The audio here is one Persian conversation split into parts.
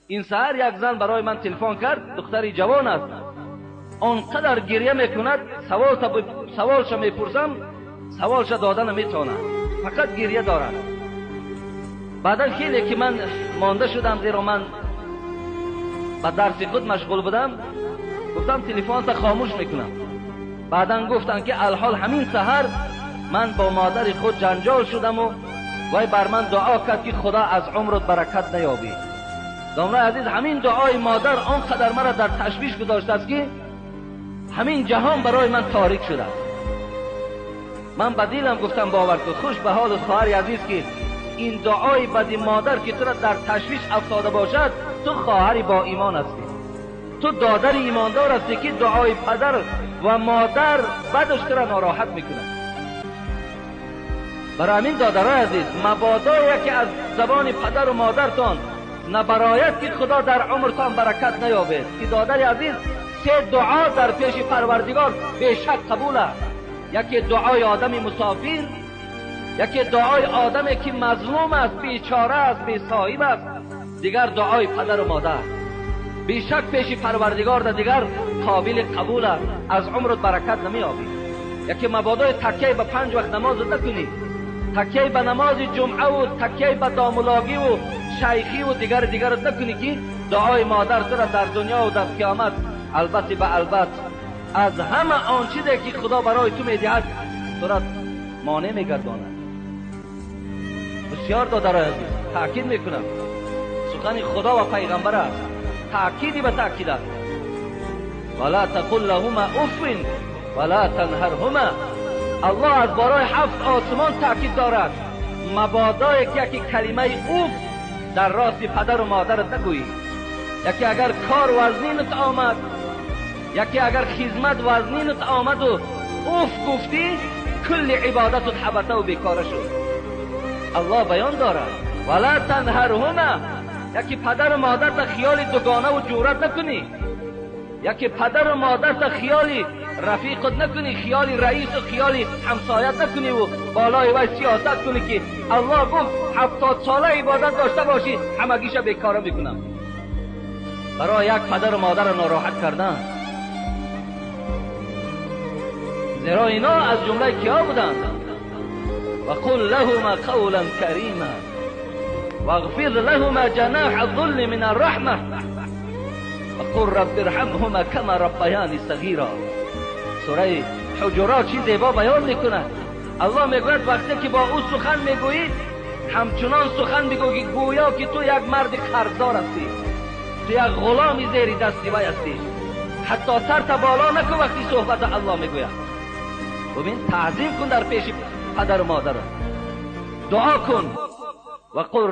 این سحر یک زن برای من تلفن کرد، دختری جوان است، آنقدر گریه میکند، سوالش میپرسم، سوالش دادن نمیتونه، فقط گریه دارد. بعدا خیلی که من مانده شدم، زیرا من با درس خود مشغول بودم، گفتم تلفن تا خاموش میکنم. بعدا گفتن که الحال همین سحر من با مادر خود جنجال شدم و وای بر من دعا کرد که خدا از عمرت برکت نیابی. دامنای عزیز، همین دعای مادر آنقدر مرا در تشویش گذاشته است که همین جهان برای من تاریک شده است. من به دلم گفتم باور کن، خوش به حال خواهر عزیز که این دعای بدی مادر که تو را در تشویش افتاده باشد، تو خواهری با ایمان هستی، تو دادر ایماندار هستی که دعای پدر و مادر بدش تو را ناراحت میکنه. برای همین دادرای عزیز، مبادا که از زبان پدر و مادرتان نبرایت که خدا در عمرتان برکت نیابد. که دادر عزیز، سه دعا در پیش پروردگار به شک قبول است. یکی دعای آدم مسافر، یکی دعای آدمی که مظلوم است، بیچاره است، بی صاحب است، دیگر دعای پدر و مادر. بیشک پیش پروردگار ده دیگر قابل قبول است، از عمرت برکت نمیابی. یکی مبادای تکیه به 5 وقت نماز نکنی، تکیه به نماز جمعه و تکیه به داملاگی و شیخی و دیگر نکنی که دعای مادر تو را در دنیا و در قیامت البته به البته از همه آن چیزی که خدا برای تو میدهد تو را مانع میگرداند. بسیار دادرای عزیز، تاکید میکنم سخن خدا و پیغمبر است، تاکیدی به تاکید است. ولا تقل لهما اف ولا تنهرهما. الله از بالای 7 آسمان تاکید دارد، مبادا یکی کلمه اوف در راست پدر و مادرت نگویی. یکی اگر کار وزنینت آمد، یکی اگر خدمت وزنینت آمد و اوف گفتی، کل عبادتت حبطه و بیکاره شد. الله بیان دارد ولا تنهرهما. یکی پدر و مادر تا خیال دوگانه و جورت نکنی، یکی پدر و مادر تا خیال رفیقت نکنی، خیال رئیس و خیال همسایت نکنی و بالای وی سیاست کنی که الله گفت 70 ساله عبادت داشته باشی، همگیش بیکاره میکنم. برای یک پدر و مادر ناراحت کردن، زیرا اینا از جمله کیا بودند؟ و قل لهما قولا کریما واغفر لهما جناح الذل من الرحمه وقل رب ارحمهما كما ربياني صغيرا. سوره حجرات چی زیبا بیان میکنه. الله میگوید وقتی که با او سخن میگویی، همچنان سخن میگویی گویا که تو یک مرد قرضدار هستی، تو یک غلامی زیر دست وی هستی. حتی سر تا بالا نکن وقتی صحبت الله میگوید. ببین، تعظیم کن در پیش پدر و مادر، دعا کن و قل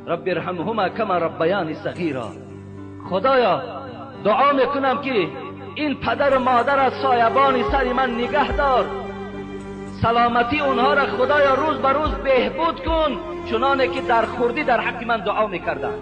رب ارحمهما كما ربياني صغيرا. خدایا دعا میکنم که این پدر و مادر از سایبان سر من نگه دار، سلامتی اونها را خدایا روز به روز بهبود کن، چنانه که در خردی در حق من دعا میکردن.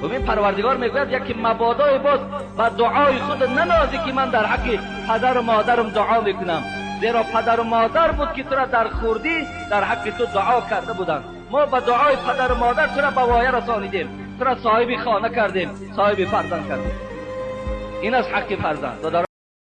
ببین پروردگار میگوید یکی مبادای باز و دعای خود ننازی که من در حق پدر و مادرم دعا میکنم، زیرا پدر و مادر بود که تو را در خردی در حق تو دعا کرده بودند. ما با دعای پدر و مادر تو را به وایه رسانیدیم، تو را صاحب خانه کردیم، صاحب فرزند کردیم. این از حق فرزند.